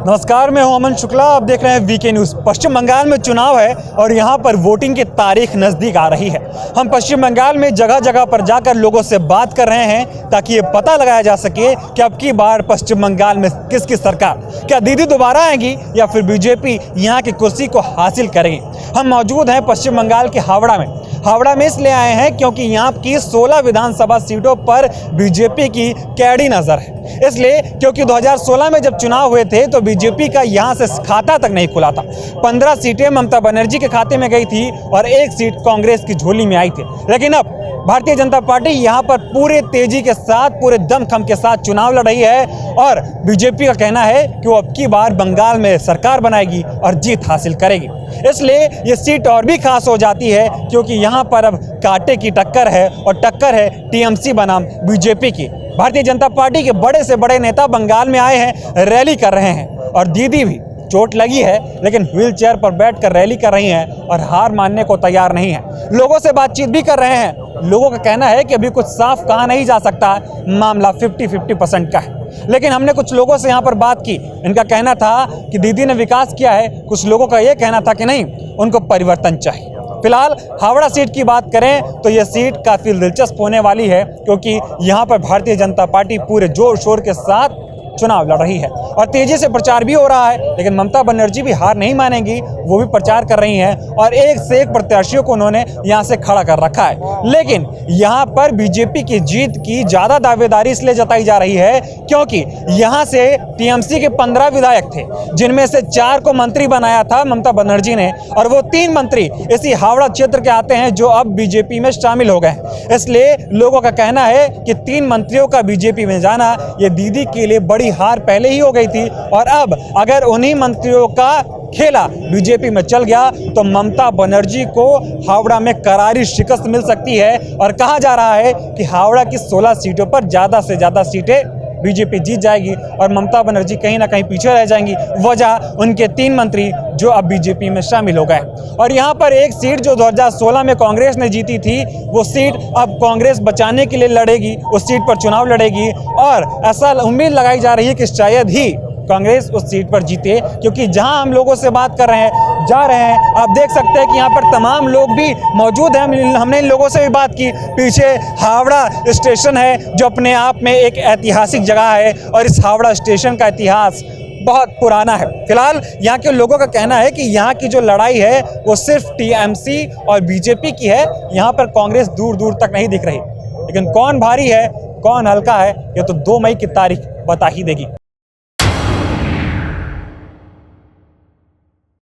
नमस्कार, मैं हूं अमन शुक्ला। आप देख रहे हैं वीके न्यूज़। पश्चिम बंगाल में चुनाव है और यहां पर वोटिंग की तारीख नज़दीक आ रही है। हम पश्चिम बंगाल में जगह जगह पर जाकर लोगों से बात कर रहे हैं ताकि ये पता लगाया जा सके कि अब की बार पश्चिम बंगाल में किसकी सरकार, क्या दीदी दोबारा आएगी या फिर बीजेपी यहाँ की कुर्सी को हासिल करेगी। हम मौजूद हैं पश्चिम बंगाल के हावड़ा में इसलिए आए हैं क्योंकि यहाँ की 16 विधानसभा सीटों पर बीजेपी की कैडी नज़र है। इसलिए क्योंकि 2016 में जब चुनाव हुए थे तो बीजेपी का यहाँ से खाता तक नहीं खुला था। 15 सीटें ममता बनर्जी के खाते में गई थी और 1 सीट कांग्रेस की झोली में आई थी। लेकिन अब भारतीय जनता पार्टी यहाँ पर पूरे तेजी के साथ, पूरे दमखम के साथ चुनाव लड़ रही है और बीजेपी का कहना है कि वो अब की बार बंगाल में सरकार बनाएगी और जीत हासिल करेगी। इसलिए ये सीट और भी खास हो जाती है क्योंकि यहाँ पर अब कांटे की टक्कर है और टक्कर है टीएमसी बनाम बीजेपी की। भारतीय जनता पार्टी के बड़े से बड़े नेता बंगाल में आए हैं, रैली कर रहे हैं और दीदी भी चोट लगी है लेकिन व्हील चेयर पर बैठकर रैली कर रही हैं और हार मानने को तैयार नहीं है। लोगों से बातचीत भी कर रहे हैं। लोगों का कहना है कि अभी कुछ साफ कहा नहीं जा सकता, मामला 50-50% का है। लेकिन हमने कुछ लोगों से यहाँ पर बात की। इनका कहना था कि दीदी ने विकास किया है, कुछ लोगों का ये कहना था कि नहीं, उनको परिवर्तन चाहिए। फिलहाल हावड़ा सीट की बात करें तो यह सीट काफ़ी दिलचस्प होने वाली है क्योंकि यहाँ पर भारतीय जनता पार्टी पूरे जोर शोर के साथ चुनाव लड़ रही है और तेजी से प्रचार भी हो रहा है। लेकिन ममता बनर्जी भी हार नहीं मानेंगी, वो भी प्रचार कर रही हैं और एक से एक प्रत्याशियों को उन्होंने यहाँ से खड़ा कर रखा है। लेकिन यहाँ पर बीजेपी की जीत की ज़्यादा दावेदारी इसलिए जताई जा रही है क्योंकि यहाँ से टीएमसी के 15 विधायक थे जिनमें से 4 को मंत्री बनाया था ममता बनर्जी ने और वो 3 मंत्री इसी हावड़ा क्षेत्र के आते हैं जो अब बीजेपी में शामिल हो गए। इसलिए लोगों का कहना है कि 3 मंत्रियों का बीजेपी में जाना ये दीदी के लिए बड़ी हार पहले ही हो गई थी और अब अगर उन्हीं मंत्रियों का खेला बीजेपी में चल गया तो ममता बनर्जी को हावड़ा में करारी शिकस्त मिल सकती है। और कहा जा रहा है कि हावड़ा की 16 सीटों पर ज़्यादा से ज़्यादा सीटें बीजेपी जीत जाएगी और ममता बनर्जी कहीं ना कहीं पीछे रह जाएंगी। वजह उनके 3 मंत्री जो अब बीजेपी में शामिल हो गए। और यहाँ पर एक सीट जो 2016 में कांग्रेस ने जीती थी वो सीट अब कांग्रेस बचाने के लिए लड़ेगी, उस सीट पर चुनाव लड़ेगी और ऐसा उम्मीद लगाई जा रही है कि शायद ही कांग्रेस उस सीट पर जीते क्योंकि जहां हम लोगों से बात कर रहे हैं, जा रहे हैं, आप देख सकते हैं कि यहाँ पर तमाम लोग भी मौजूद हैं। हमने इन लोगों से भी बात की। पीछे हावड़ा स्टेशन है जो अपने आप में एक ऐतिहासिक जगह है और इस हावड़ा स्टेशन का इतिहास बहुत पुराना है। फिलहाल यहाँ के लोगों का कहना है कि यहाँ की जो लड़ाई है वो सिर्फ टीएमसी और बीजेपी की है। यहाँ पर कांग्रेस दूर दूर तक नहीं दिख रही। लेकिन कौन भारी है, कौन हल्का है, ये तो 2 मई की तारीख बता ही देगी।